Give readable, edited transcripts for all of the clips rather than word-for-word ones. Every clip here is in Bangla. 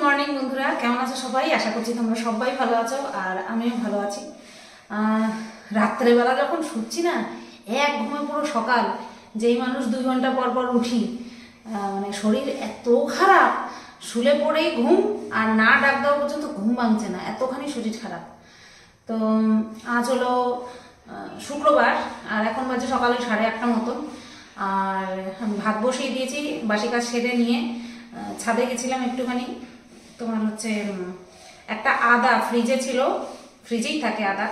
মর্নিং বন্ধুরা, কেমন আছো সবাই? আশা করছি তোমরা সবাই ভালো আছো আর আমিও ভালো আছি। রাত্রেবেলা যখন শুচ্ছি না, এক ঘুমে পুরো সকাল। যেই মানুষ 2 ঘন্টা পর পর উঠি, মানে শরীর এত খারাপ, শুলে পড়েই ঘুম, আর না ডাক দেওয়া পর্যন্ত ঘুম ভাঙছে না, এতখানি শরীর খারাপ। তো আজ হলো শুক্রবার, আর এখন বাজে সকালে 8:30 মতন। আর আমি ভাত বসিয়ে দিয়েছি, বাসি কাজ সেরে নিয়ে ছাদে গেছিলাম একটুখানি। তোমার হচ্ছে একটা আদা ফ্রিজে ছিল, ফ্রিজেই থাকে আদা,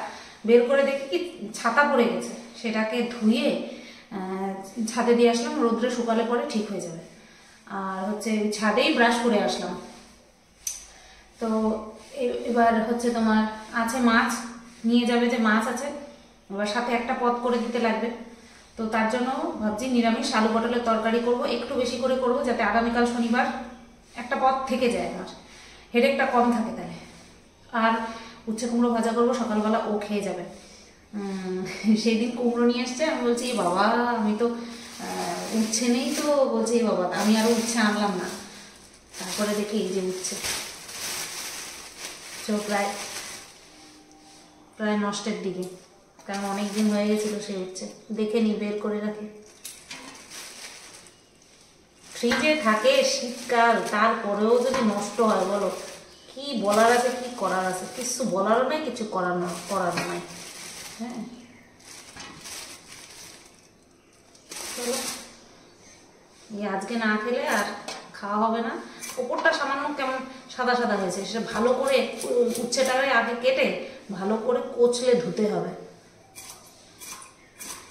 বের করে দেখি কি ছাতা পড়ে গেছে, সেটাকে ধুয়ে ছাদে দিয়ে আসলাম, রোদ্রে শুকালে পরে ঠিক হয়ে যাবে। আর হচ্ছে ছাদেই ব্রাশ করে আসলাম। তো এবার হচ্ছে তোমার আছে মাছ, নিয়ে যাবে যে মাছ আছে, এবার সাথে একটা পদ করে দিতে লাগবে। তো তার জন্য ভাবছি নিরামিষ আলু পটলের তরকারি করব, একটু বেশি করে করব, যাতে আগামীকাল শনিবার একটা পদ থেকে যায়, আমার হেডেকটা কম থাকে তাহলে। আর উচ্ছে কুমড়ো ভাজা করবো, সকালবেলা ও খেয়ে যাবে। সেই দিন কুমড়ো নিয়ে এসছে, আমি বলছি বাবা আমি তো উচ্ছে নেই, তো বলছি বাবা আমি আরও উচ্ছে আনলাম না। তারপরে দেখি এই যে উচ্ছে, তো প্রায় নষ্টের দিকে, কারণ অনেক দিন হয়ে গেছিল সেই উচ্ছে। দেখে নি, বের করে রাখি, ফ্রিজে থাকে শীতকাল, তারপরেও যদি নষ্ট হয় বলো কি বলার আছে, কি করার আছে? কিছু বলারও নাই, কিছু করার নাই। হ্যাঁ চলো, আজকে না খেলে আর খাওয়া হবে না। ওপরটা সামান্য কেমন সাদা সাদা হয়েছে, সেটা ভালো করে উচ্ছেটাকে আগে কেটে ভালো করে কচলে ধুতে হবে।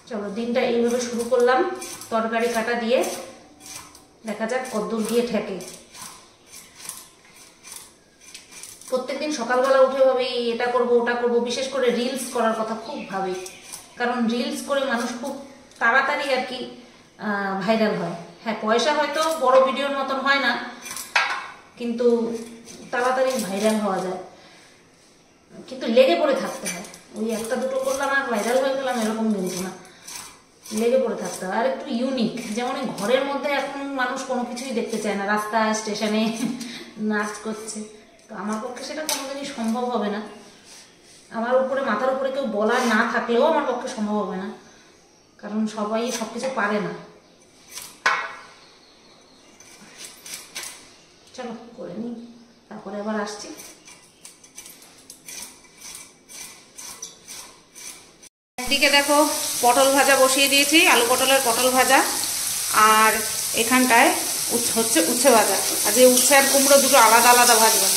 চলো, দিনটা এইভাবে শুরু করলাম, তরকারি কাটা দিয়ে, দেখা যাক কদ্দূর গিয়ে ঠেকে। প্রত্যেকদিন সকালবেলা উঠে ভাবি এটা করব ওটা করব, বিশেষ করে রিলস করার কথা খুব ভাবি, কারণ রিলস করে মানুষ খুব তাড়াতাড়ি আর কি ভাইরাল হয়। হ্যাঁ, পয়সা হয়তো বড় ভিডিওর মতন হয় না, কিন্তু তাড়াতাড়ি ভাইরাল হওয়া যায়, কিন্তু লেগে পড়ে থাকতে হয়। ওই একটা দুটো করলাম আর ভাইরাল হয়ে গেলাম এরকম কিন্তু না, লেগে পড়ে থাকতে হয়। আর একটু ইউনিক, যেমন ঘরের মধ্যে এখন মানুষ কোনো কিছুই দেখতে চায় না, রাস্তায় স্টেশনে নাচ করছে, তো আমার পক্ষে সেটা কোনোদিনই সম্ভব হবে না। আমার উপরে, মাথার উপরে কেউ বলার না থাকলেও আমার পক্ষে সম্ভব হবে না, কারণ সবাই সব কিছু পারে না। চলো করে নিই, তারপরে আবার আসছি। একদিকে দেখো পটল ভাজা বসিয়ে দিয়েছি, আলু পটলের পটল ভাজা, আর এখানটায় হচ্ছে উচ্ছে ভাজা। আর যে উচ্ছে আর কুমড়ো দুটো আলাদা আলাদা ভাজবো,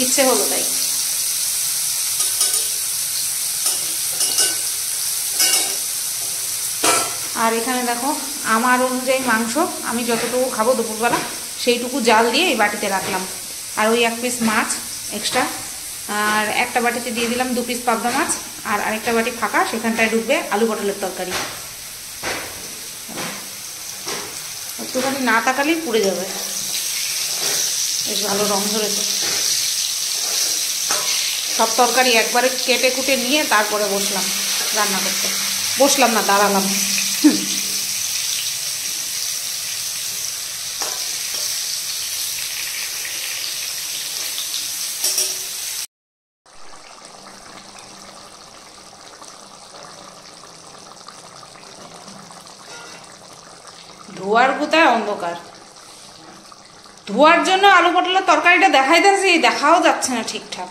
ইচ্ছে হলো তাই। আর এখানে দেখো আমার অনুযায়ী মাংস, আমি যতটুকু খাবো দুপুরবেলা সেইটুকু জাল দিয়ে এই বাটিতে রাখলাম, আর ওই 1 পিস মাছ এক্সট্রা, আর একটা বাটিতে দিয়ে দিলাম 2 পিস পাবদা মাছ, আর আরেকটা বাটি ফাঁকা, সেখানটায় ঢুকবে আলু পটলের তরকারি। একটুখানি না তাকালেই পুড়ে যাবে, বেশ ভালো রং ধরেছে। সব তরকারি একবারে কেটে কুটে নিয়ে তারপরে বসলাম রান্না করতে, বসলাম না দাঁড়ালাম। ধোয়ার গুতায় অন্ধকার, ধোয়ার জন্য আলু পটলের তরকারিটা দেখাইতেছি, দেখাও যাচ্ছে না ঠিকঠাক,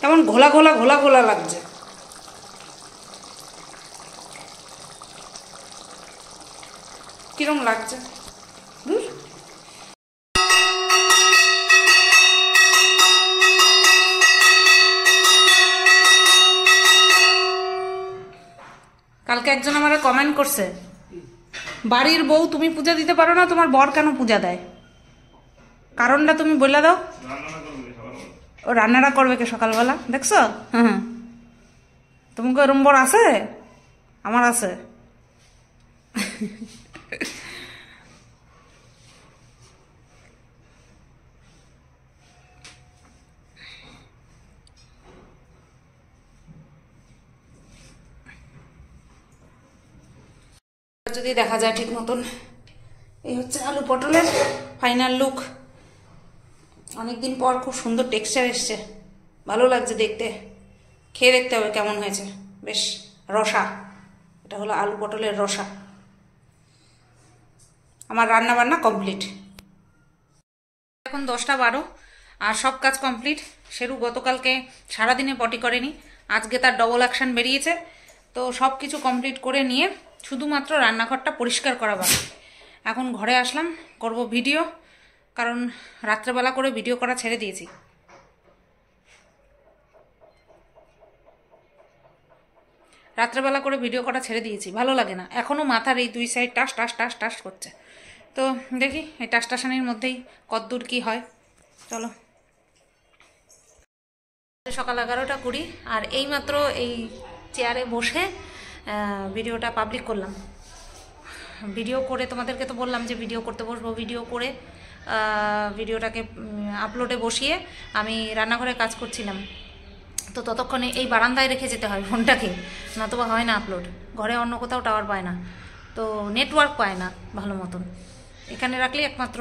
কেমন ঘোলা ঘোলা ঘোলা ঘোলা লাগছে। কিরম লাগছে কালকে একজন আমার কমেন্ট করছে, বাড়ির বউ তুমি পূজা দিতে পারো না, তোমার বর কেন পূজা দেয়? কারণটা তুমি বলে দাও। ও রান্নাটা করবে কে সকালবেলা, দেখছো? হ্যাঁ, তোমাকে এরম বর আছে? আমার আছে। যদি দেখা যায় ঠিক মতন এই হচ্ছে আলু পটলের ফাইনাল লুক। অনেকদিন পর খুব সুন্দর টেক্সচার এসছে, ভালো লাগছে দেখতে। খেয়ে দেখতে হবে কেমন হয়েছে, বেশ রসা। এটা হলো আলু পটলের রসা। আমার রান্না বান্না কমপ্লিট। এখন 10টা 12 আর সব কাজ কমপ্লিট। শেরু গতকালকে সারাদিনে পটি করেনি, আজকে তার ডবল অ্যাকশন বেরিয়েছে। তো সব কিছু কমপ্লিট করে নিয়ে শুধুমাত্র রান্নাঘরটা পরিষ্কার করা বাকি। এখন ঘরে আসলাম, করব ভিডিও, কারণ রাত্রেবেলা করে ভিডিও করা ছেড়ে দিয়েছি। রাত্রেবেলা করে ভিডিও করা ছেড়ে দিয়েছি, ভালো লাগে না। এখনও মাথার এই 2 সাইড টাস টাস টাস টাস করছে। তো দেখি এই টাসটাসানির মধ্যেই কতদূর কি হয়। চলো। সকাল 11টা 20 আর এইমাত্র এই চেয়ারে বসে ভিডিওটা পাবলিক করলাম। ভিডিও করে তোমাদেরকে তো বললাম যে ভিডিও করতে বসবো। ভিডিও করে ভিডিওটাকে আপলোডে বসিয়ে আমি রান্নাঘরে কাজ করছিলাম। তো ততক্ষণে এই বারান্দায় রেখে যেতে হয় ফোনটাকে, নতুবা হয় না আপলোড। ঘরে অন্য কোথাও টাওয়ার পায় না, তো নেটওয়ার্ক পায় না ভালো মতন। এখানে রাখলে একমাত্র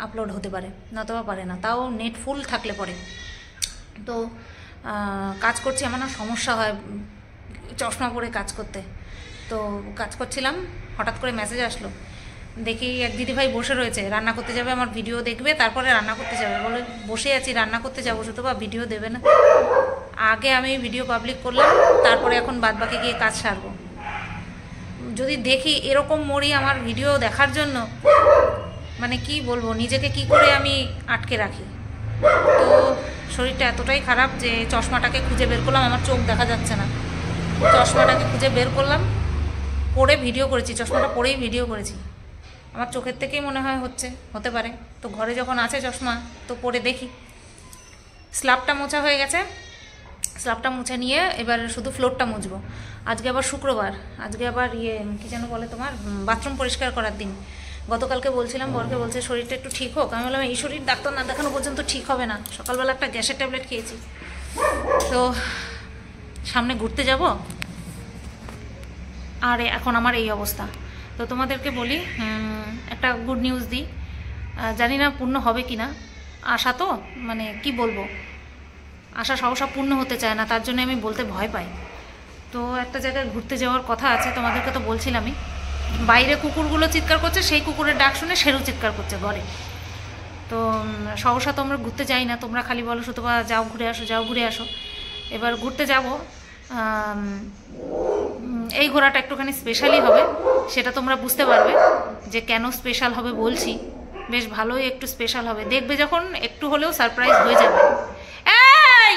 আপলোড হতে পারে, নতুবা পারে না, তাও নেট ফুল থাকলে পরে। তো কাজ করছি, আমার না সমস্যা হয় চশমা পরে কাজ করতে। তো কাজ করছিলাম, হঠাৎ করে মেসেজ আসলো। দেখি এক দিদিভাই বসে রয়েছে, রান্না করতে যাবে, আমার ভিডিও দেখবে, তারপরে রান্না করতে যাবে। বলে বসে আছি, রান্না করতে যাবো, শুধু বা ভিডিও দেবে না। আগে আমি ভিডিও পাবলিক করলাম, তারপরে এখন বাদবাকি গিয়ে কাজ সারবো। যদি দেখি এরকম মরি আমার ভিডিও দেখার জন্য, মানে কি বলবো, নিজেকে কি করে আমি আটকে রাখি। তো শরীরটা এতটাই খারাপ যে চশমাটাকে খুঁজে বের করলাম, আমার চোখ দেখা যাচ্ছে না। চশমাটাকে খুঁজে বের করলাম, পরে ভিডিও করেছি, চশমাটা পরেই ভিডিও করেছি। আমার চোখের থেকেই মনে হয় হতে পারে। তো ঘরে যখন আছে চশমা, তো পরে দেখি। স্ল্যাবটা মোছা হয়ে গেছে, স্ল্যাবটা মুছে নিয়ে এবার শুধু ফ্লোরটা মুছবো। আজকে আবার শুক্রবার, আজকে আবার কি যেন বলে তোমার, বাথরুম পরিষ্কার করার দিন। গতকালকে বলছিলাম, বরকে বলছে শরীরটা একটু ঠিক হোক। আমি বললাম এই শরীর ডাক্তার না দেখানো পর্যন্ত ঠিক হবে না। সকালবেলা একটা গ্যাসের ট্যাবলেট খেয়েছি। তো সামনে ঘুরতে যাব, আর এখন আমার এই অবস্থা। তো তোমাদেরকে বলি, একটা গুড নিউজ দিই। জানি না পূর্ণ হবে কি না, আশা তো, মানে কি বলবো, আশা সহসা পূর্ণ হতে চায় না, তার জন্য আমি বলতে ভয় পাই। তো একটা জায়গায় ঘুরতে যাওয়ার কথা আছে, তোমাদেরকে তো বলছিলামই। বাইরে কুকুরগুলো চিৎকার করছে, সেই কুকুরের ডাক শুনে শেরু চিৎকার করছে ঘরে। তো সহসা তো আমরা ঘুরতে যাই না, তোমরা খালি বলো শুধু বা যাও ঘুরে আসো, যাও ঘুরে আসো। এবার ঘুরতে যাব, এই ঘোরাটা একটুখানি স্পেশালই হবে, সেটা তোমরা বুঝতে পারবে যে কেন স্পেশাল হবে বলছি। বেশ ভালোই একটু স্পেশাল হবে, দেখবে যখন একটু হলেও সারপ্রাইজ হয়ে যাবে। এই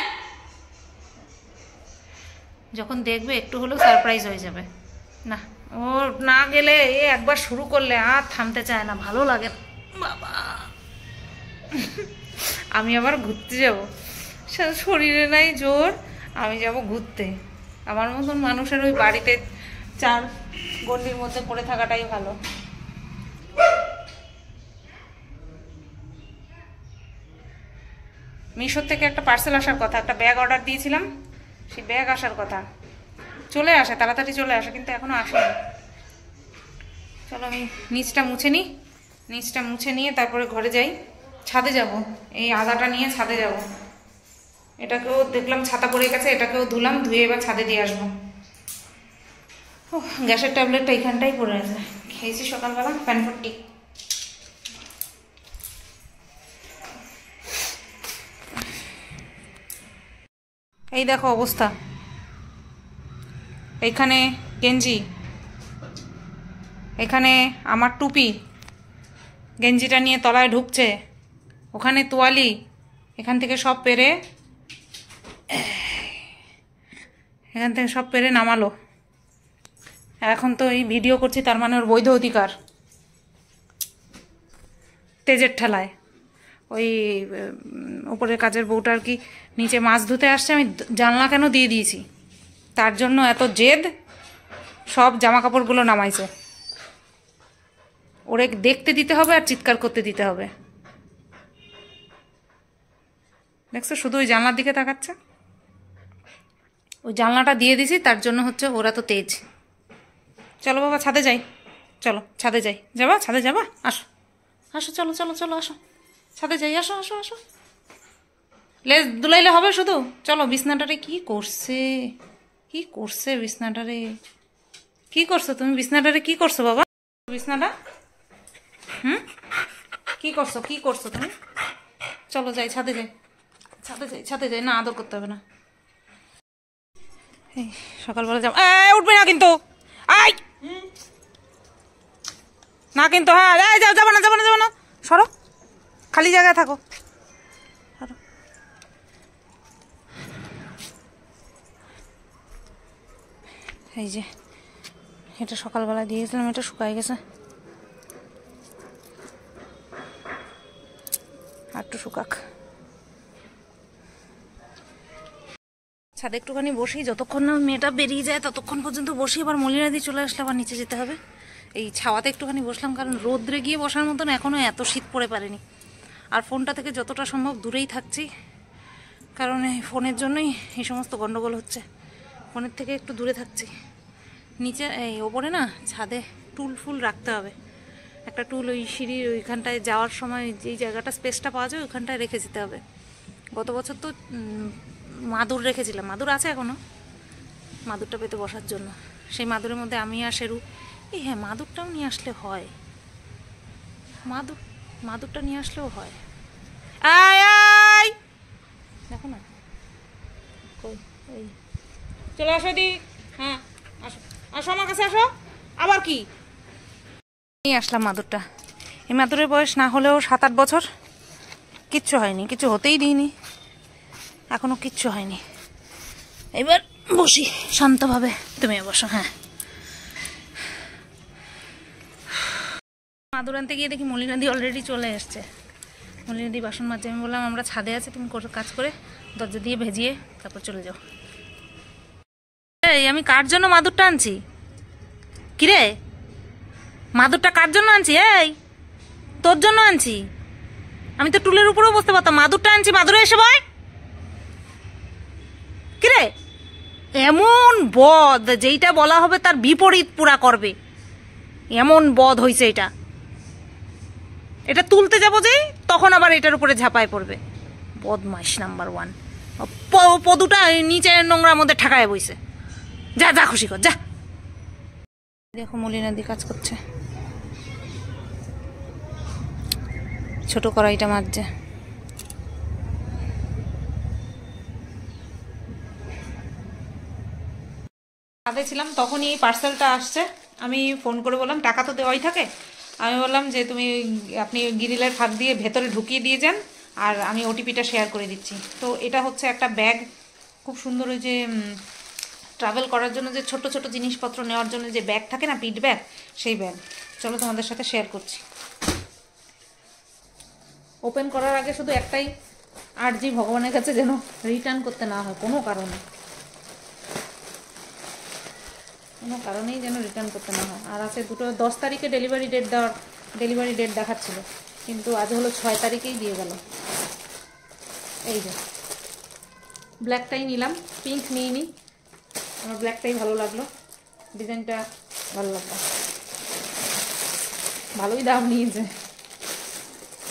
যখন দেখবে একটু হলেও সারপ্রাইজ হয়ে যাবে। না, ও না গেলে, এ একবার শুরু করলে আর থামতে চায় না, ভালো লাগে না বাবা। আমি আবার ঘুরতে যাব, শরীরে নাই জোর, আমি যাব ঘুরতে। আমার মতন মানুষের ওই বাড়িতে 4 গণ্ডির মধ্যে পড়ে থাকাটাই ভালো। মিশোর থেকে একটা পার্সেল আসার কথা, একটা ব্যাগ অর্ডার দিয়েছিলাম, সেই ব্যাগ আসার কথা। চলে আসে, তাড়াতাড়ি চলে আসে, কিন্তু এখনো আসেনি। চলো আমি নিচটা মুছে নিই, নিচটা মুছে নিয়ে তারপরে ঘরে যাই। ছাদে যাব, এই আদাটা নিয়ে ছাদে যাব। এটাকেও দেখলাম ছাতা পড়ে গেছে, এটাকেও ধুলাম, ধুয়ে এবার ছাদে দিয়ে আসবো। ও গ্যাসের ট্যাবলেটটা এখানটাই পড়ে আছে, খেয়েছি সকালবেলা প্যানফুটটি। এই দেখো অবস্থা, এইখানে গেঞ্জি, এখানে আমার টুপি, গেঞ্জিটা নিয়ে তলায় ঢুকছে, ওখানে তোয়ালি, এখান থেকে সব পেরে, এখান থেকে সব পেরে নামালো। এখন তো এই ভিডিও করছি, তার মানে ওর বৈধ অধিকার। তেজের ঠেলায় ওই উপরের কাজের বউটা আর কি নিচে মাছ ধুতে আসছে, আমি জানলা কেন দিয়ে দিয়েছি, তার জন্য এত জেদ, সব জামা কাপড়গুলো নামাইছে। ওরে দেখতে দিতে হবে আর চিৎকার করতে দিতে হবে। দেখছো শুধু ওই জানলার দিকে তাকাচ্ছে, ওই জানলাটা দিয়ে দিছি, তার জন্য হচ্ছে ওরা তো তেজ। চলো বাবা ছাদে যাই, চলো ছাদে যাই, যাবা ছাদে যাবা? আসো আসো, চলো চলো চলো, আসো ছাদে যাই, আসো আসো আসো। লেজ দুলাইলে হবে শুধু? চলো। বিছনাটারে কি করছে, কি করছে বিছনাটারে, কি করছো তুমি বিছনাটারে, কি করছো বাবা বিছনাটা? হুম, কি করছো, কি করছো তুমি? চলো যাই ছাদে যাই, ছাদে যাই, ছাদে যাই, না আদর করতে হবে না। এই সকালবেলা যাব, উঠবে না কিন্তু, আই না কিন্তু, হ্যাঁ যাও, যাবো না যাবো না যাবো না, সরো, খালি জায়গায় থাকো, সরো। এই যে এটা সকালবেলা দিয়েছিলাম, এটা শুকাই গেছে, আর একটু শুকাক। ছাদে একটুখানি বসি, যতক্ষণ না মেয়েটা বেরিয়ে যায় ততক্ষণ পর্যন্ত বসি, আবার মলিনা দিয়ে চলে আসলে আবার নিচে যেতে হবে। এই ছাওয়াতে একটুখানি বসলাম, কারণ রোদ্রে গিয়ে বসার মতন এখনও এত শীত পড়ে পারেনি। আর ফোনটা থেকে যতটা সম্ভব দূরেই থাকছি, কারণ এই ফোনের জন্যই এই সমস্ত গন্ডগোল হচ্ছে। ফোনের থেকে একটু দূরে থাকছি। নিচে এই ওপরে না ছাদে টুল ফুল রাখতে হবে, একটা টুল ওই সিঁড়ির ওইখানটায় যাওয়ার সময় যেই জায়গাটা স্পেসটা পাওয়া যায় ওইখানটায় রেখে যেতে হবে। গত বছর তো মাদুর রেখেছিলাম, মাদুর আছে এখনও, মাদুরটা পেতে বসার জন্য। সেই মাদুরের মধ্যে আমি আর শেরু, এই হ্যাঁ মাদুরটাও নিয়ে আসলে হয়, মাদুরটা নিয়ে আসলেও হয়। আয় আয়, দেখো না কই, এই চলে আসো দি, হ্যাঁ আসো আসো আমার কাছে আসো। আবার কি নিয়ে আসলাম মাদুরটা, এই মাদুরের বয়স না হলেও 7-8 বছর, কিচ্ছু হয়নি, কিছু হতেই দিইনি, এখনো কিচ্ছু হয়নি। এবার বসি শান্তভাবে, তুমি বসো। হ্যাঁ, মাদুর আনতে গিয়ে দেখি মলিনাদি অলরেডি চলে এসছে। মলিনাদি বাসন মাজছে, আমি বললাম আমরা ছাদে আছি, তুমি কাজ করে দরজা দিয়ে ভেজিয়ে তারপর চলে যাও। এই আমি কার জন্য মাদুরটা আনছি, কিরে মাদুরটা কার জন্য আনছি? এই তোর জন্য আনছি, আমি তো টুলের উপরেও বসতে পারতাম, মাদুরটা আনছি, মাদুরে এসে বয়। কিরে এমন বদ, যেইটা বলা হবে তার বিপরীত পুরা করবে, এমন বদ হয়েছে এটা। এটা তুলতে যাবো যে তখন আবার এটার উপরে ঝাঁপায় পড়বে, বদমাইশ নাম্বার 1। পদুটা নিচে নোংরার মধ্যে ঠাকায় বইছে, যা যা খুশি কর যা। দেখো মলিনাদি কাজ করছে, ছোট কড়াইটা মাজছে। ছাদে ছিলাম তখনই এই পার্সেলটা আসছে, আমি ফোন করে বললাম, টাকা তো দেওয়াই থাকে, আমি বললাম যে আপনি গ্রিলের ফাঁক দিয়ে ভেতরে ঢুকিয়ে দিয়ে যান, আর আমি ওটিপিটা শেয়ার করে দিচ্ছি। তো এটা হচ্ছে একটা ব্যাগ, খুব সুন্দর, ওই যে ট্রাভেল করার জন্য যে ছোট ছোট জিনিসপত্র নেওয়ার জন্য যে ব্যাগ থাকে না, পিট ব্যাগ, সেই ব্যাগ। চলো তোমাদের সাথে শেয়ার করছি। ওপেন করার আগে শুধু একটাই আর্জি ভগবানের কাছে, যেন রিটার্ন করতে না হয় কোনো কারণে, কোনো কারণেই যেন রিটার্ন করতে না হয়। আর আছে দুটো 10 তারিখে ডেলিভারি ডেট দেখাচ্ছিল, কিন্তু আজ হলো 6 তারিখেই দিয়ে গেল। এই যে ব্ল্যাকটাই নিলাম, পিঙ্ক নিইনি, আমার ব্ল্যাকটাই ভালো লাগলো, ডিজাইনটা ভালো লাগলো, ভালোই দাম নিয়েছে,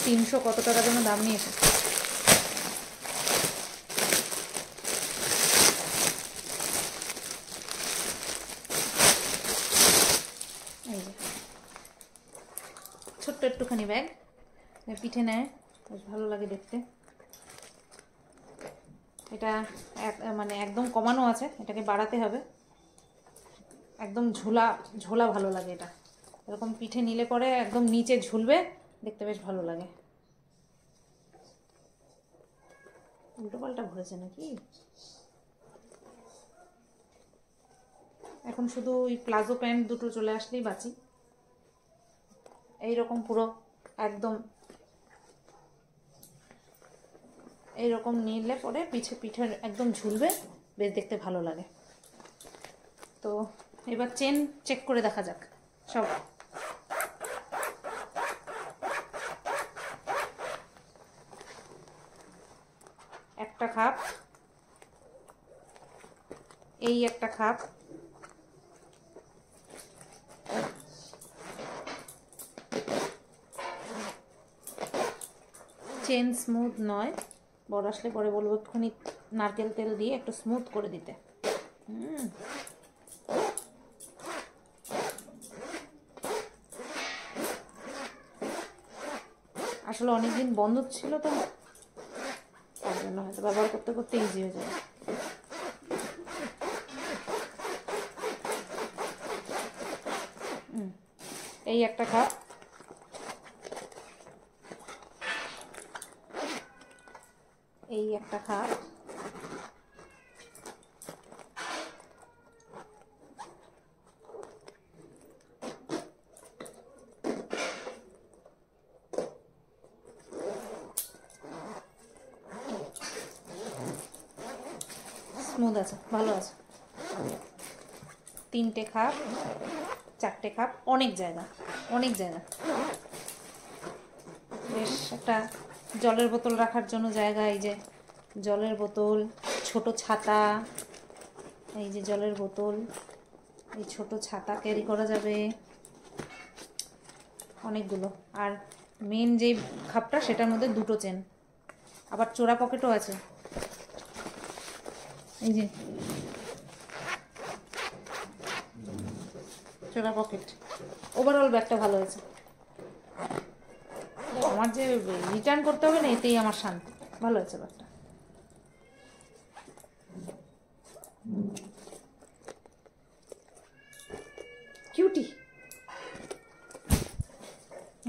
300 কত টাকা যেন দাম নিয়েছে। এই যে ছোট্ট একটুখানি ব্যাগ, পিঠে নেয়, বেশ ভালো লাগে দেখতে। এটা মানে একদম কমানো আছে, এটাকে বাড়াতে হবে, একদম ঝোলা ঝোলা ভালো লাগে এটা, এরকম পিঠে নিলে পরে একদম নিচে ঝুলবে, দেখতে বেশ ভালো লাগে। উল্টো পাল্টা ভরেছে নাকি, এখন শুধু ওই প্লাজো প্যান্ট দুটো চলে আসলেই বাঁচি। এইরকম পুরো একদম এইরকম নিলে পরে পিঠের একদম ঝুলবে, বেশ দেখতে ভালো লাগে। তো এবার চেন চেক করে দেখা যাক সব। একটা খাপ, এই একটা খাপ, চেন স্মুথ নয়, বড় আসলে পরে বলবো একটুখানি নারকেল তেল দিয়ে একটু স্মুথ করে দিতে। আসলে অনেকদিন বন্ধ ছিল তো, তার জন্য হয়তো ব্যবহার করতে করতে ইজি হয়ে যায়। এই একটা কাপ, এই একটা কাপ, স্মুথ আছে, ভালো আছে। 3টে কাপ, 4টে কাপ, অনেক জায়গা, অনেক জায়গা। বেশ একটা জলের বোতল রাখার জন্য জায়গা, এই যে জলের বোতল, ছোট ছাতা, এই যে জলের বোতল, এই ছোট ছাতা ক্যারি করা যাবে অনেকগুলো। আর মেন যে খাপটা সেটার মধ্যে 2টো চেন, আবার চোরা পকেটও আছে, এই যে চোরা পকেট। ওভারঅল ব্যাগটা ভালো হয়েছে। আমার যে রিটার্ন করতে হবে না, এতেই আমার শান্তি। ভালো হয়েছে ব্যাগটা। কিউটি।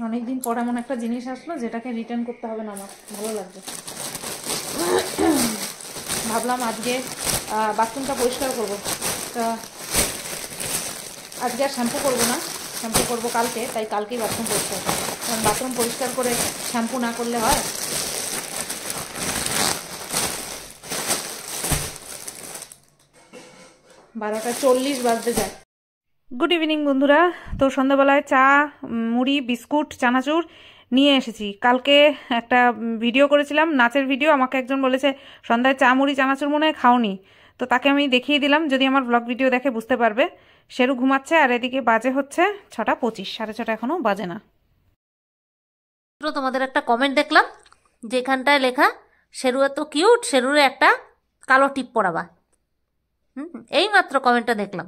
অনেকদিন পর এমন একটা জিনিস আসলো যেটাকে রিটার্ন করতে হবে না, আমার ভালো লাগবে। ভাবলাম আজকে বাথরুমটা পরিষ্কার করবো, তা আজকে আর শ্যাম্পু করবো না, শ্যাম্পু করবো কালকে, তাই কালকেই বাথরুম পরিষ্কার করবো। কারণ বাথরুম পরিষ্কার করে শ্যাম্পু না করলে হয়? 12টা 40 বাজতে যায়। গুড ইভিনিং বন্ধুরা। তো সন্ধ্যাবেলায় চা, মুড়ি, বিস্কুট, চানাচুর নিয়ে এসেছি। কালকে একটা ভিডিও করেছিলাম, নাচের ভিডিও। আমাকে একজন বলেছে সন্ধ্যায় চা, মুড়ি, চানাচুর মনে হয় খাওনি, তো তাকে আমি দেখিয়ে দিলাম। যদি আমার ব্লগ ভিডিও দেখে বুঝতে পারবে। শেরু ঘুমাচ্ছে, আর এদিকে বাজে হচ্ছে 6টা 25, 6:30 এখনও বাজে না। তোমাদের একটা কমেন্ট দেখলাম যেখানটায় লেখা শেরু এত কিউট, শেরুরে একটা কালো টিপ পরাবা। এই মাত্র কমেন্টটা দেখলাম।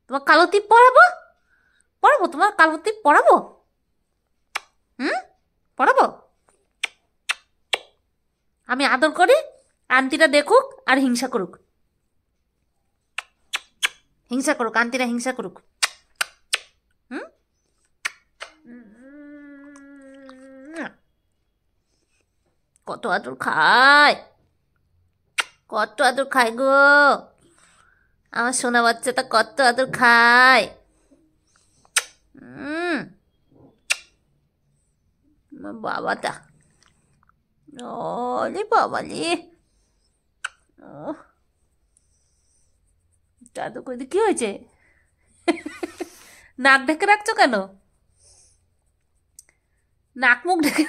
তোমার কালো টিপ পরাবো? পরাবো, তোমার কালো টিপ পরাবো। পরাবো। আমি আদর করি, আন্টিরা দেখুক আর হিংসা করুক। হিংসা করুক, আন্টিরা হিংসা করুক। কত আদর খায়, কত আদর খায় গো আমার সোনা বাচ্চাটা, কত আদর খায়। বাবাটা, ওরে বাবালি, দাদু কই কি হয়েছে? নাক ঢেকে রাখছো কেন? নাক মুখ ঢেকে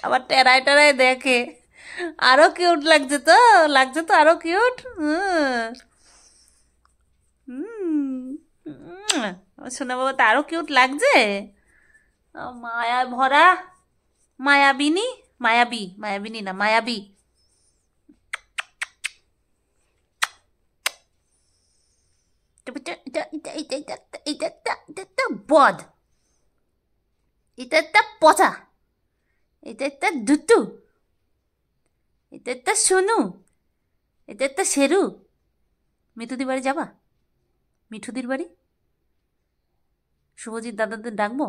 আবার টেরায় টেরায় দেখে। আরো কিউট লাগছে তো, লাগছে তো আরো কিউট। শোনা বাবা, তো আরো কিউট লাগছে। মায়া ভরা মায়াবিনী, মায়াবী, মায়াবিনী না মায়াবী। এটা বদ, এটা একটা পচা, এটা একটা দুটু, এটা একটা সোনু, এটা একটা শেরু। মিঠুদির বাড়ি যাবা? মিঠুদির বাড়ি শুভজিৎ দাদাদের ডাকবো,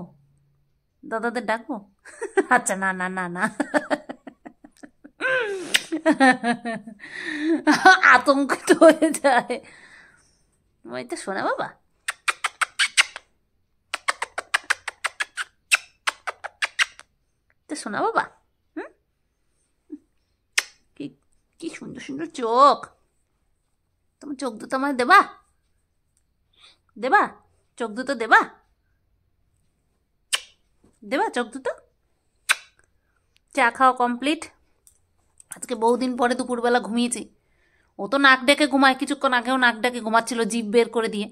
দাদাদের ডাকবো। আচ্ছা, না না না না, আতঙ্কিত হয়ে যায়। এটা শোনা বাবা, এটা শোনা বাবা। কি কি সুন্দর সুন্দর চোখ। তোমার চোখ দুটো আমায় দেবা? দেবা চোখ দুটো? দেবা? দেবা চোখ দুটো? চা খাওয়া কমপ্লিট। আজকে বহুদিন পরে দুপুরবেলা ঘুমিয়েছি। ও তো নাক ডেকে ঘুমায়, কিছুক্ষণ আগেও নাক ডেকে ঘুমাচ্ছিল জিভ বের করে দিয়ে।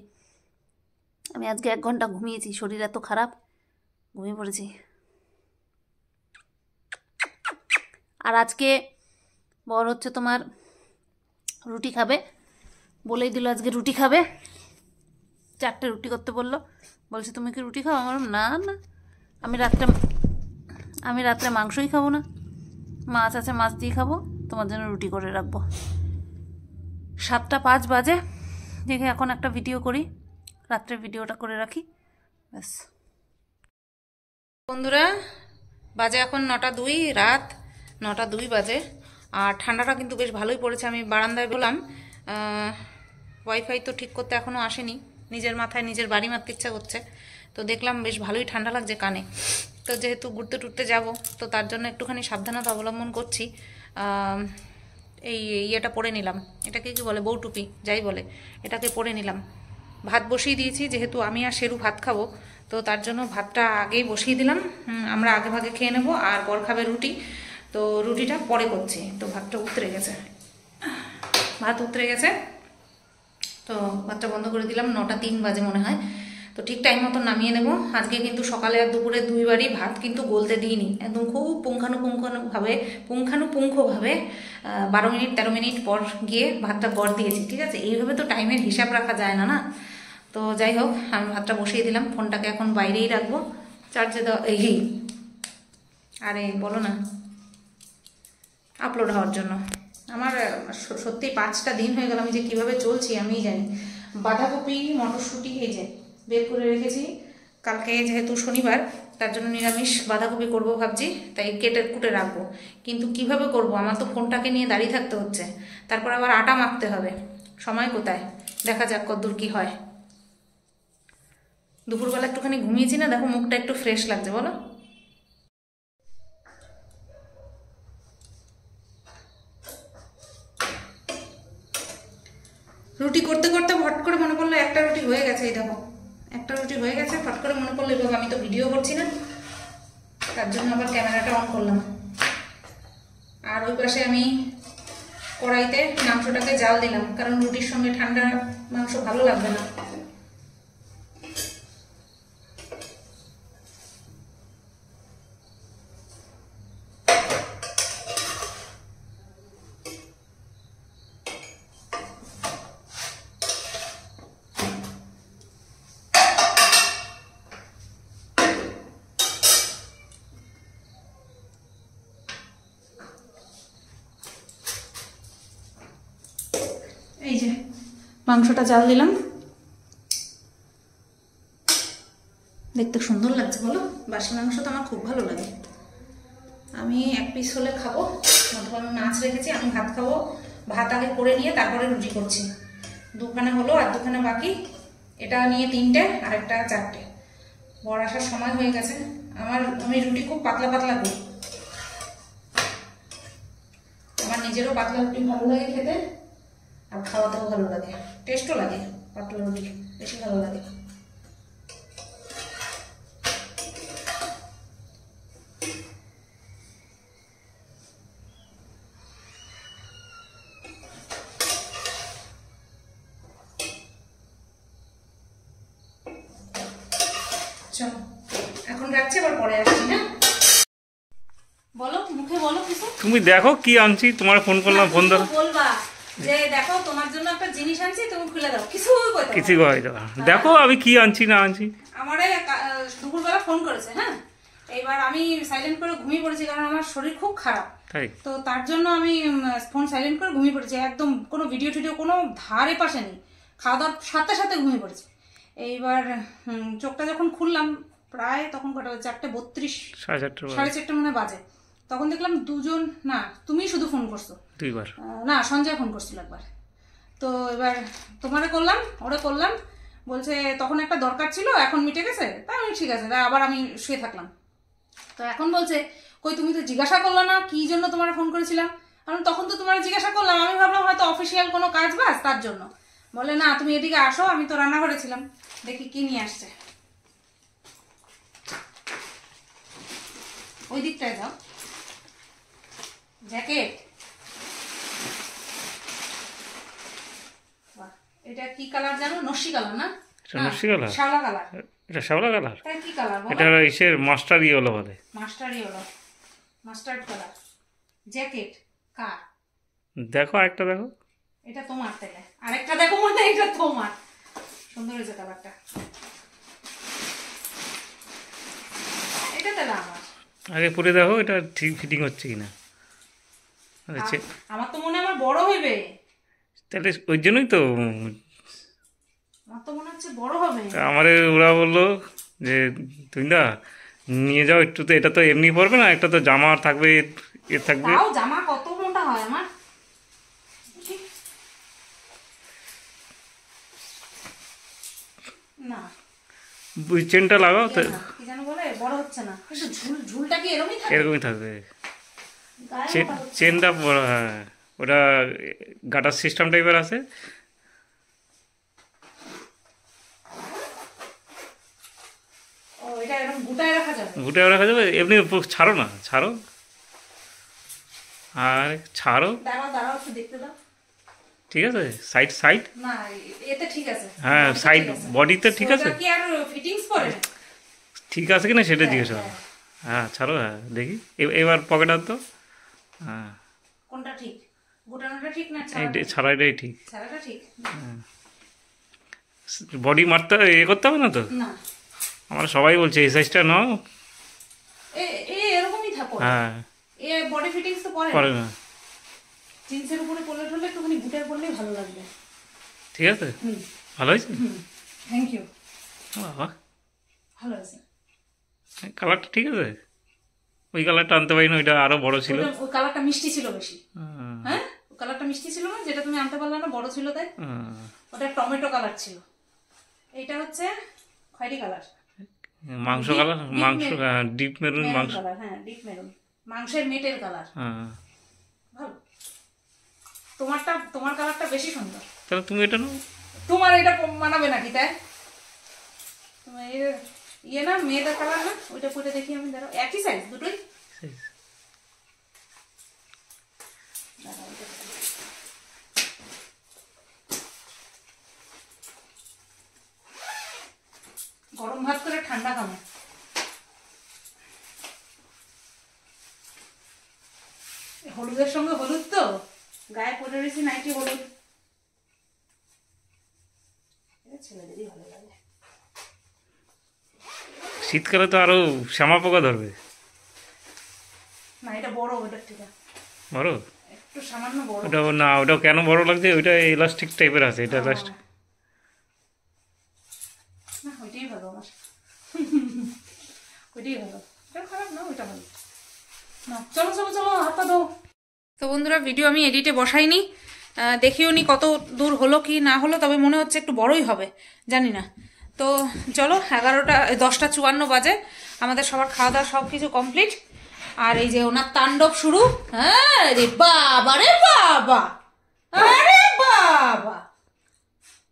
আমি আজকে 1 ঘন্টা ঘুমিয়েছি, শরীর এত খারাপ। ঘুমিয়ে পড়েছি। আর আজকে বর হচ্ছে তোমার রুটি খাবে, বলেই দিল আজকে রুটি খাবে। 4টে রুটি করতে বললো, বলছে তুমি কি রুটি খাও? আমার না না, আমি রাত্রে মাংসই খাবো না, মাছ আছে মাছ দিয়ে খাবো, তোমার জন্য রুটি করে রাখবো। 7টা 5 বাজে, দেখে এখন একটা ভিডিও করি, রাত্রে ভিডিওটা করে রাখি, ব্যাস। বন্ধুরা বাজে এখন 9টা 2, রাত 9টা 2 বাজে। আর ঠান্ডাটা কিন্তু বেশ ভালোই পড়েছে। আমি বারান্দায় বললাম, ওয়াইফাই তো ঠিক করতে এখনও আসেনি, নিজের মাথায় নিজের বাড়ি মারতে ইচ্ছা করছে। তো দেখলাম বেশ ভালোই ঠান্ডা লাগছে কানে। তো যেহেতু ঘুরতে টুরতে যাব, তো তার জন্য একটুখানি সাবধানতা অবলম্বন করছি। এই ইয়েটা পরে নিলাম, এটাকে কি বলে, বউটুপি যাই বলে, এটাকে পরে নিলাম। ভাত বসিয়ে দিয়েছি, যেহেতু আমি আর শেরু ভাত খাবো, তো তার জন্য ভাতটা আগেই বসিয়ে দিলাম। আমরা আগে ভাগে খেয়ে নেবো, আর বর খাবে রুটি। তো রুটিটা পরে করছি। তো ভাতটা উতরে গেছে, ভাত উতরে গেছে, তো ভাতটা বন্ধ করে দিলাম। 9টা 3 বাজে মনে হয়। তো ঠিক টাইম মতো নামিয়ে নেব। আজকে কিন্তু সকালে আর দুপুরে 2 বারই ভাত কিন্তু গলতে দিইনি, একদম খুব পুঙ্খানুপুঙ্খভাবে 12 মিনিট 13 মিনিট পর গিয়ে ভাতটা গড় দিয়েছি, ঠিক আছে? এইভাবে তো টাইমের হিসাব রাখা যায় না, না? তো যাই হোক, আমি ভাতটা বসিয়ে দিলাম। ফোনটাকে এখন বাইরেই রাখবো চার্জে দেওয়া, আরে বলো না, আপলোড হওয়ার জন্য। আমার সত্যি 5টা দিন হয়ে গেল আমি যে কীভাবে চলছি আমিই জানি। বাঁধাকপি মটরশুঁটি এই যে বের করে রেখেছি, কালকে যেহেতু শনিবার, তার জন্য নিরামিষ বাঁধাকপি করব ভাবছি, তাই কুটে রাখবো। কিন্তু কিভাবে করব, আমার তো ফোনটাকে নিয়ে দাঁড়িয়ে থাকতে হচ্ছে, তারপর আবার আটা মাখতে হবে, সময় কোথায়? দেখা যাক কতদূর কি হয়। দুপুরবেলা একটুখানি ঘুমিয়েছি না, দেখো মুখটা একটু ফ্রেশ লাগছে, বলো? রুটি করতে করতে ফট করে মনে পড়লো একটা রুটি হয়ে গেছে। এই দেখো একটা রুটি হয়ে গেছে, ফট করে মনে পড়লো এবং আমি তো ভিডিও করছি না, তার জন্য আবার ক্যামেরাটা অন করলাম। আর ওই পাশে আমি কড়াইতে মাংসটাকে জাল দিলাম, কারণ রুটির সঙ্গে ঠান্ডা মাংস ভালো লাগবে না। এই যে মাংসটা জাল দিলাম, দেখতে সুন্দর লাগছে, বলো? বাসি মাংস তো আমার খুব ভালো লাগে। আমি 1 পিস হলে খাবো, অথবা আমি মাছ রেখেছি, আমি ভাত খাবো। ভাত আগে করে নিয়ে তারপরে রুটি করছি। 2খানা হলো আর 2খানা বাকি, এটা নিয়ে 3টে আর একটা 4টে। বর আসার সময় হয়ে গেছে। আমি রুটি খুব পাতলা পাতলা করি, আমার নিজেরও পাতলা রুটি ভালো লাগে খেতে, আর খাওয়াতেও ভালো লাগে, টেস্টও লাগে। পাতলা রুটি বেশি ভালো লাগে। চলো এখন রাখছি, আবার পরে আসছি। না বলো, মুখে বলো কিছু। তুমি দেখো কি আনছি, তোমার ফোন করলাম, ফোন ধরো, বলবা যে দেখো তোমার জন্য একটা জিনিস আনছি, তুমি খুলে দাও। কিছু দেখো আমি কি আনছি না আনছি। আমারে দুপুরবেলা ফোন করেছে, হ্যাঁ, এইবার আমি সাইলেন্ট করে ঘুমিয়ে পড়েছি, কারণ আমার শরীর খুব খারাপ। তো তার জন্য আমি ফোন সাইলেন্ট করে ঘুমিয়ে পড়েছি, একদম কোনো ভিডিও টিডিও কোনো ধারে পাশে নেই, খাওয়া দাওয়ার সাথে সাথে ঘুমিয়ে পড়েছি। এইবার চোখটা যখন খুললাম, প্রায় তখন কটা 4:32, 4:30 মনে বাজে। তখন দেখলাম দুজন, না তুমি শুধু ফোন করছো 2বার, না সঞ্জয় ফোন করছিল একবার। তো এবার তোমারে করলাম, ওরে করলাম, বলছে তখন একটা দরকার ছিল, এখন মিটে গেছে। তাই আমি ঠিক আছে, তাই আবার আমি শুয়ে থাকলাম। তো এখন বলছে কই তুমি তো জিজ্ঞাসা করলো না কি জন্য তোমার ফোন করেছিলাম। কারণ তখন তো তোমার জিজ্ঞাসা করলাম, আমি ভাবলাম হয়তো অফিসিয়াল কোনো কাজ বাস, তার জন্য। বলে না তুমি এদিকে আসো, আমি তো রান্নাঘরে ছিলাম। দেখি কি নিয়ে আসছে, ওই দিকটায় যাও। জ্যাকেট, এটা কি কালার জানো? নস্যি কালার না, নস্যি কালার, শ্যাওলা কালার। এটা শ্যাওলা কালার? তাই কি কালার বলো? এটা ইসের মাস্টার ইয়েলো বলে। মাস্টারি হলো, মাস্টার্ড কালার। জ্যাকেট কার? দেখো আরেকটা দেখো। এটা তোমার তাহলে। আরেকটা দেখো মানে এটা তোমার। সুন্দর হয়েছে কালারটা। এটা তাহলে আমার। আগে পরে দেখো এটা ঠিক ফিটিং হচ্ছে কিনা। আচ্ছা, আমার তো মনে হয় আমার বড় হইবে। তাহলে ওই জন্যই তো আমার তো মনে হচ্ছে বড় হবে। আমারে ওরা বললো যে তুমি না নিয়ে যাও একটু, তো এটা তো এমনি পড়বে না, একটা তো জামা থাকবে, এ থাকবে। তাও জামা কত মোটা হয় আমার। না ওই চেনটা লাগাও তো, কি যেন বলে বড় হচ্ছে না, কিন্তু ঝুলটা কি এরকমই থাকে? এরকমই থাকবে। গায়ে মোটা হচ্ছে। চেনটা বড়, হ্যাঁ ওটা গাটার সিস্টেম টাইপের আছে। ও এটা এরকম গুটায় রাখা যাবে? গুটায় রাখা যাবে, এমনি ছাড়ো না, ছাড়ো আর ছাড়ো। দাঁড়াও দাঁড়াও একটু দেখতে দাও। ঠিক আছে, সাইড সাইড, না এতে ঠিক আছে। হ্যাঁ সাইড বডিতে ঠিক আছে, ওটা কি আর ফিটিংস করে? ঠিক আছে কিনা সেটা জিজ্ঞেস করো। হ্যাঁ। হ্যাঁ ছাড়ো, হ্যাঁ দেখি এবার পকেট আর তো, হ্যাঁ কোনটা ঠিক? গুটানোটা ঠিক না ছাড়াইটাই ঠিক। ছাড়াটা ঠিক? বডি মারতে করতে হবে না তো। না আমরা সবাই বলছে এই সাইজটা নাও। এ এ এরকমই থাকো। হ্যাঁ এ বডি ফিটিংস তো করে করে না। না, জিন্সের উপরে পরলে টরলে একটুখানি গুটায় পরলেই ভালো লাগবে। ঠিক আছে, হুম ভালো হয়েছে। Thank you. বাবা ভালো হয়েছে। কালারটা ঠিক আছে, ওই কালারটা আনতে পারি না, ওইটা আরো বড় ছিল। ওই কালারটা মিষ্টি ছিল বেশি। হ্যাঁ, হ্যাঁ ওই কালারটা মিষ্টি ছিল না, যেটা তুমি আনতে পারলে না, বড় ছিল তাই। ওটা টমেটো কালার ছিল, এইটা হচ্ছে খয়েরি কালার। মাংস কালার, মাংস ডিপ মেরুন মাংস। কালার, হ্যাঁ ডিপ মেরুন, মাংসের মেটের কালার। হ্যাঁ ভালো। তোমার কালারটা বেশি সুন্দর। তাহলে তুমি এটা নাও। তোমার এটা মানাবে নাকি তাই? তোমার ইয়ে না, মেয়েদের কালার না, ওইটা পরে দেখি আমি। দাঁড়াও, একই সাইজ দুটোই। দাঁড়াও, ওইটা দেখি। গরম ভাত করে ঠান্ডা খাবে। হলুদের সঙ্গে হলুদ তো গায়ে পরে রয়েছি, নাইটি হলুদ। ছেলেদেরই ভালো লাগে। শীতকালে তো আরো শ্যামা পোকা ধরবে। না এটা বড়, ওটা ঠিক আছে, বড় একটু সামান্য বড়। ওটা না, ওটা কেন বড় লাগছে, ওইটা ইলাস্টিক টাইপের আছে, এটা ইলাস্টিক। না ওইটাই ভালো আমার। ওইটাই ভালো, এটা খারাপ না, ওইটা ভালো না। চলো চলো চলো, হাত পা দাও। তো বন্ধুরা, ভিডিও আমি এডিটে বসাইনি, দেখিও নি কত দূর হলো কি না হলো, তবে মনে হচ্ছে একটু বড়ই হবে, জানি না। তো চলো, 10:54 বাজে, আমাদের সবার খাওয়া দাওয়া সব কিছু কমপ্লিট। আর এই যে ওনার তাণ্ডব শুরু। হ্যাঁ রে বাবা, রে বাবা, আরে বাবা,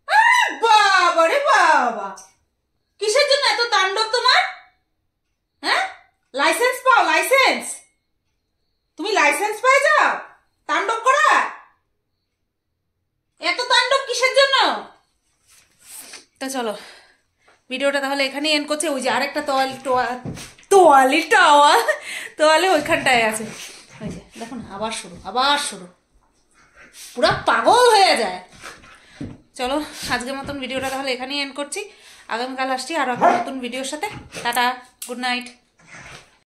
আরে বাবা রে বাবা, কিসের জন্য এত তাণ্ডব তোমার? হ্যাঁ লাইসেন্স পাও, লাইসেন্স, তুমি লাইসেন্স পেয়ে যাও তাণ্ডব করা? এত তাণ্ডব কিসের জন্য? তো চলো, ভিডিওটা তাহলে এখানেই এন্ড করছে। ওই যে আরেকটা তোয়ালে ওইখানটায় আছে, ওই যে দেখুন, আবার শুরু, পুরা পাগল হয়ে যায়। চলো, আজকের মতন ভিডিওটা তাহলে এখানেই এন্ড করছি। আগামীকাল আসছি আরো একটা নতুন ভিডিওর সাথে। Tata, good night.